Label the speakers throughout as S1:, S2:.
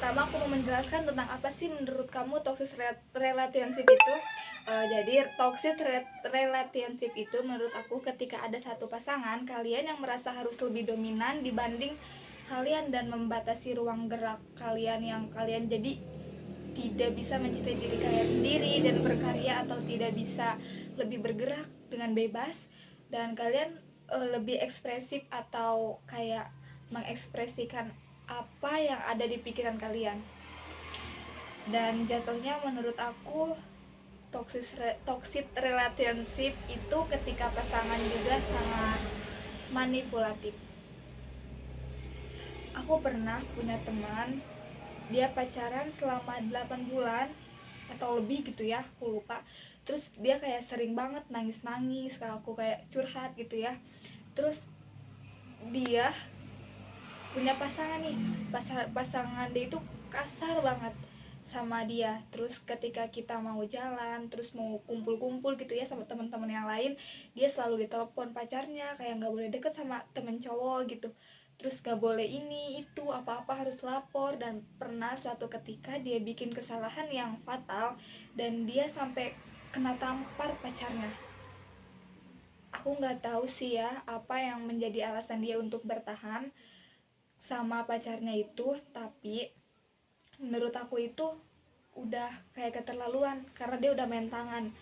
S1: pertama aku mau menjelaskan tentang apa sih menurut kamu toxic relationship itu. Jadi toxic relationship itu menurut aku ketika ada satu pasangan kalian yang merasa harus lebih dominan dibanding kalian dan membatasi ruang gerak kalian, yang kalian jadi tidak bisa mencintai diri kalian sendiri dan berkarya, atau tidak bisa lebih bergerak dengan bebas, dan kalian lebih ekspresif atau kayak mengekspresikan apa yang ada di pikiran kalian. Dan jatuhnya menurut aku toxic relationship itu ketika pasangan juga sangat manipulatif. Aku pernah punya teman, dia pacaran selama 8 bulan atau lebih gitu ya, aku lupa. Terus dia kayak sering banget nangis-nangis kalau aku kayak curhat gitu ya. Terus dia punya pasangan nih, pasangan dia itu kasar banget sama dia. Terus ketika kita mau jalan, terus mau kumpul-kumpul gitu ya sama teman-teman yang lain, dia selalu ditelepon pacarnya kayak nggak boleh deket sama temen cowok gitu. Terus gak boleh ini itu, apa-apa harus lapor. Dan pernah suatu ketika dia bikin kesalahan yang fatal dan dia sampai kena tampar pacarnya. Aku nggak tahu sih ya apa yang menjadi alasan dia untuk bertahan sama pacarnya itu, tapi menurut aku itu udah kayak keterlaluan karena dia udah main tangan.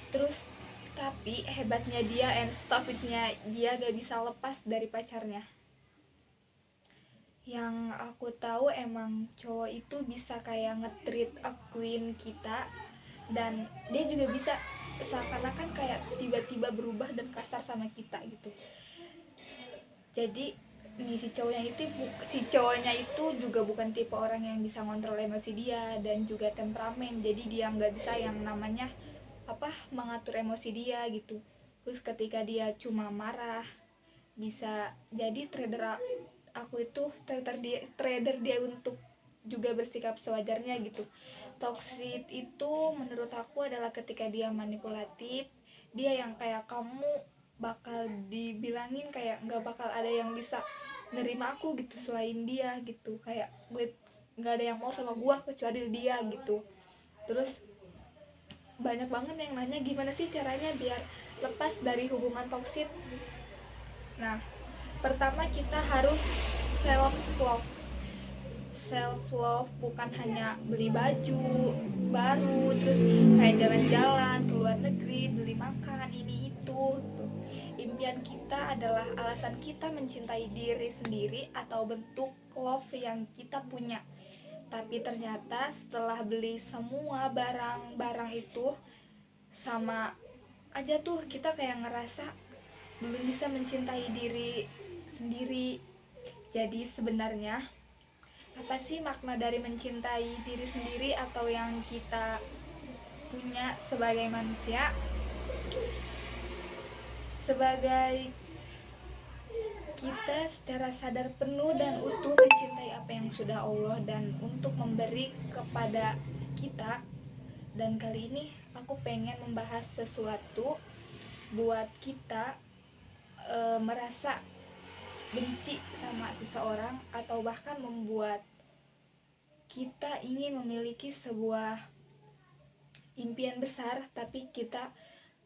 S1: Terus tapi hebatnya dia and stupidnya dia gak bisa lepas dari pacarnya. Yang aku tahu emang cowok itu bisa kayak nge-treat a queen kita, dan dia juga bisa seakan-akan kayak tiba-tiba berubah dan kasar sama kita gitu. Jadi nih si cowoknya itu juga bukan tipe orang yang bisa ngontrol emosi dia dan juga temperamen. Jadi dia nggak bisa yang namanya mengatur emosi dia gitu. Terus ketika dia cuma marah, bisa jadi aku itu trader dia untuk juga bersikap sewajarnya gitu. Toxic itu menurut aku adalah ketika dia manipulatif, dia yang kayak kamu bakal dibilangin kayak nggak bakal ada yang bisa nerima aku gitu selain dia gitu, kayak gue nggak ada yang mau sama gue kecuali dia gitu. Terus banyak banget yang nanya gimana sih caranya biar lepas dari hubungan toksik. Nah, pertama kita harus self love. Self love bukan hanya beli baju baru, terus kayak jalan-jalan ke luar negeri, beli makan ini itu gitu. Impian kita adalah alasan kita mencintai diri sendiri atau bentuk love yang kita punya. Tapi ternyata setelah beli semua barang-barang itu sama aja tuh kita kayak ngerasa belum bisa mencintai diri sendiri. Jadi sebenarnya apa sih makna dari mencintai diri sendiri atau yang kita punya sebagai manusia? Sebagai kita secara sadar penuh dan utuh mencintai apa yang sudah Allah dan untuk memberi kepada kita. Dan kali ini aku pengen membahas sesuatu buat kita merasa benci sama seseorang, atau bahkan membuat kita ingin memiliki sebuah impian besar tapi kita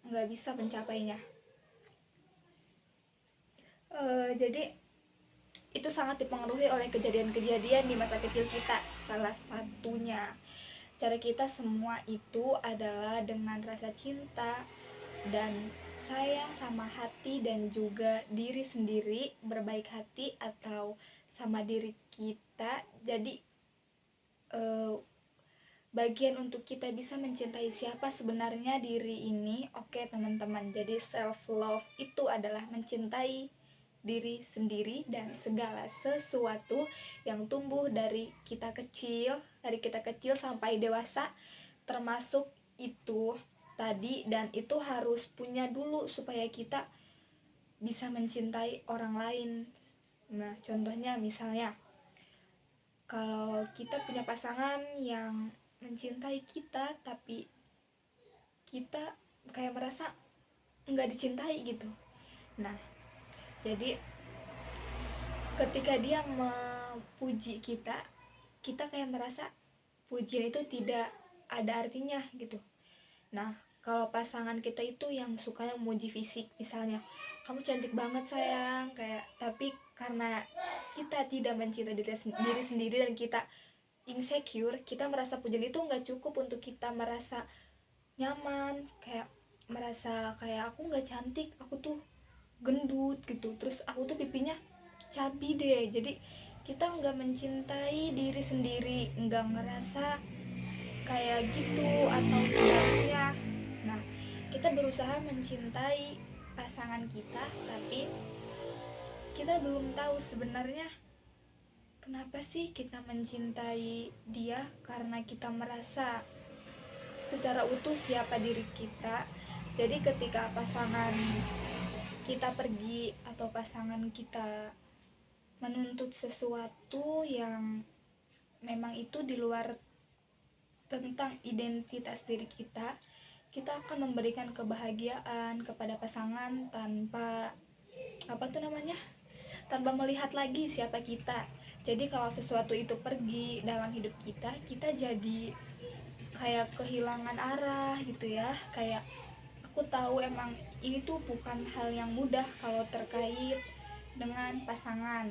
S1: nggak bisa mencapainya. Jadi itu sangat dipengaruhi oleh kejadian-kejadian di masa kecil kita. Salah satunya, cara kita semua itu adalah dengan rasa cinta dan sayang sama hati dan juga diri sendiri, berbaik hati atau sama diri kita. Jadi bagian untuk kita bisa mencintai siapa sebenarnya diri ini. Oke teman-teman, jadi self love itu adalah mencintai diri sendiri dan segala sesuatu yang tumbuh dari kita kecil sampai dewasa, termasuk itu tadi. Dan itu harus punya dulu supaya kita bisa mencintai orang lain. Nah, contohnya misalnya kalau kita punya pasangan yang mencintai kita tapi kita kayak merasa nggak dicintai gitu. Nah, jadi ketika dia memuji kita kita kayak merasa pujian itu tidak ada artinya gitu. Nah, kalau pasangan kita itu yang sukanya memuji fisik, misalnya, kamu cantik banget sayang, kayak, tapi karena kita tidak mencintai diri sendiri dan kita insecure, kita merasa pujian itu nggak cukup untuk kita merasa nyaman, kayak merasa kayak aku nggak cantik, aku tuh gendut gitu, terus aku tuh pipinya cabi deh. Jadi kita nggak mencintai diri sendiri, nggak ngerasa kayak gitu atau sebaliknya. Nah, kita berusaha mencintai pasangan kita, tapi kita belum tahu sebenarnya kenapa sih kita mencintai dia, karena kita merasa secara utuh siapa diri kita. Jadi ketika pasangan kita pergi atau pasangan kita menuntut sesuatu yang memang itu di luar tentang identitas diri kita, kita akan memberikan kebahagiaan kepada pasangan tanpa tanpa melihat lagi siapa kita. Jadi kalau sesuatu itu pergi dalam hidup kita, kita jadi kayak kehilangan arah gitu ya. Kayak aku tahu emang ini tuh bukan hal yang mudah kalau terkait dengan pasangan,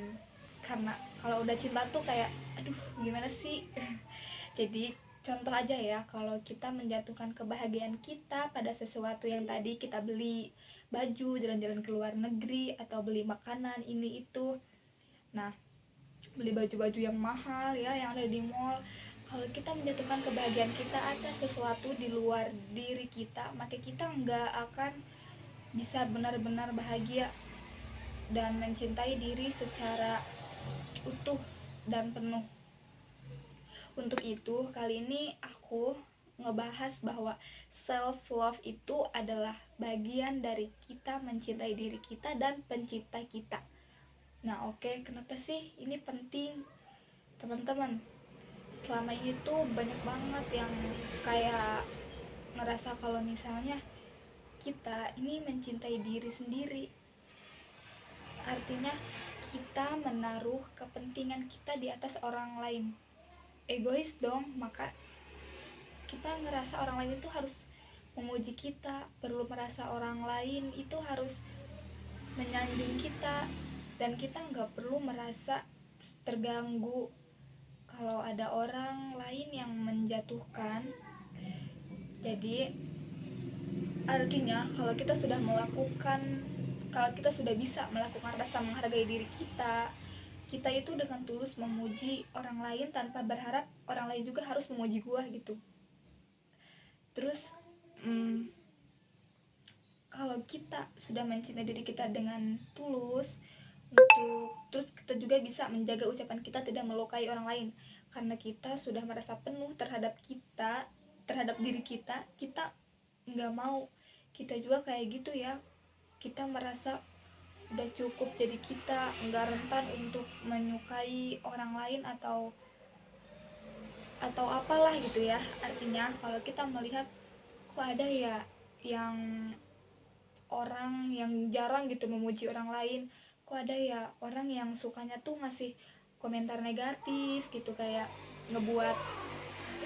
S1: karena kalau udah cinta tuh kayak aduh gimana sih. Jadi contoh aja ya, kalau kita menjatuhkan kebahagiaan kita pada sesuatu yang tadi kita beli baju, jalan-jalan ke luar negeri, atau beli makanan ini itu. Nah, beli baju-baju yang mahal ya, yang ada di mall. Kalau kita menjatuhkan kebahagiaan kita atas sesuatu di luar diri kita, maka kita nggak akan bisa benar-benar bahagia dan mencintai diri secara utuh dan penuh. Untuk itu, kali ini aku ngebahas bahwa self love itu adalah bagian dari kita mencintai diri kita dan pencipta kita. Nah, oke, kenapa sih ini penting, teman-teman? Selama ini tuh banyak banget yang kayak ngerasa kalau misalnya kita ini mencintai diri sendiri, artinya kita menaruh kepentingan kita di atas orang lain. Egois dong, maka kita ngerasa orang lain itu harus memuji kita, perlu merasa orang lain itu harus menyanjung kita, dan kita nggak perlu merasa terganggu kalau ada orang lain yang menjatuhkan. Jadi artinya kalau kita sudah bisa melakukan rasa menghargai diri kita, kita itu dengan tulus memuji orang lain tanpa berharap orang lain juga harus memuji gua gitu. Terus kalau kita sudah mencintai diri kita dengan tulus, terus kita juga bisa menjaga ucapan kita tidak melukai orang lain, karena kita sudah merasa penuh terhadap diri kita. Kita nggak mau kita juga kayak gitu ya, kita merasa udah cukup, jadi kita nggak rentan untuk menyukai orang lain atau apalah gitu ya. Artinya kalau kita melihat kok ada ya yang orang yang jarang gitu memuji orang lain, kok ada ya orang yang sukanya tuh ngasih komentar negatif gitu, kayak ngebuat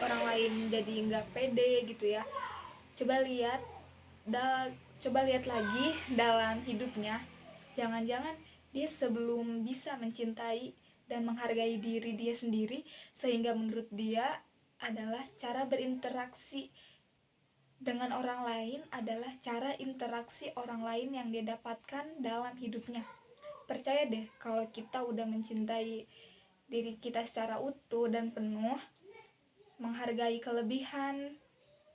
S1: orang lain jadi nggak pede gitu ya. Coba lihat lagi dalam hidupnya, jangan-jangan dia sebelum bisa mencintai dan menghargai diri dia sendiri, sehingga menurut dia adalah cara berinteraksi dengan orang lain adalah cara interaksi orang lain yang dia dapatkan dalam hidupnya. Percaya deh, kalau kita udah mencintai diri kita secara utuh dan penuh, menghargai kelebihan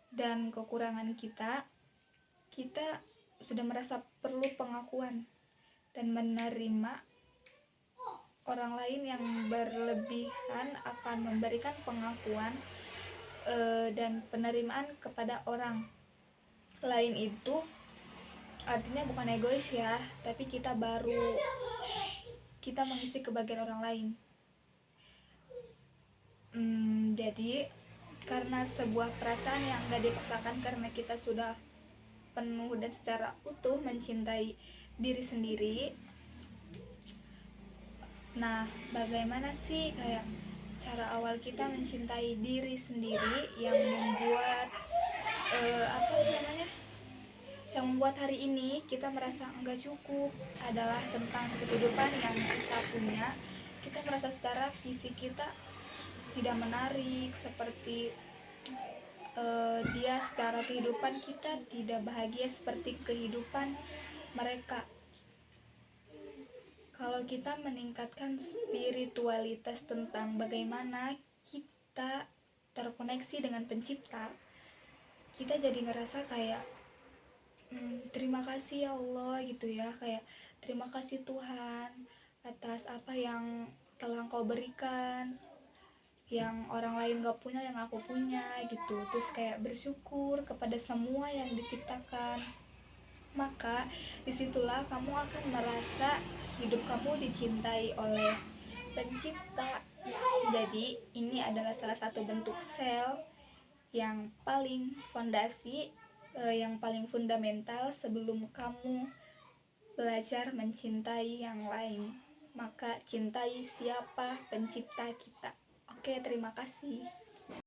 S1: dan kekurangan kita sudah merasa perlu pengakuan dan menerima. Orang lain yang berlebihan akan memberikan pengakuan dan penerimaan kepada orang lain. Itu artinya bukan egois ya, tapi kita mengisi kebahagiaan orang lain. Jadi karena sebuah perasaan yang gak dipaksakan, karena kita sudah penuh dan secara utuh mencintai diri sendiri. Nah, bagaimana sih kayak cara awal kita mencintai diri sendiri yang membuat apa namanya, yang membuat hari ini kita merasa enggak cukup adalah tentang kehidupan yang kita punya. Kita merasa secara fisik kita tidak menarik, seperti dia secara kehidupan kita tidak bahagia seperti kehidupan mereka. Kalau kita meningkatkan spiritualitas tentang bagaimana kita terkoneksi dengan pencipta, kita jadi ngerasa kayak terima kasih ya Allah gitu ya, kayak terima kasih Tuhan atas apa yang telah Engkau berikan, yang orang lain gak punya yang aku punya gitu. Terus kayak bersyukur kepada semua yang diciptakan, maka disitulah kamu akan merasa hidup kamu dicintai oleh pencipta. Jadi ini adalah salah satu bentuk sel yang paling fondasi, yang paling fundamental sebelum kamu belajar mencintai yang lain. Maka cintai siapa pencipta kita. Oke, terima kasih.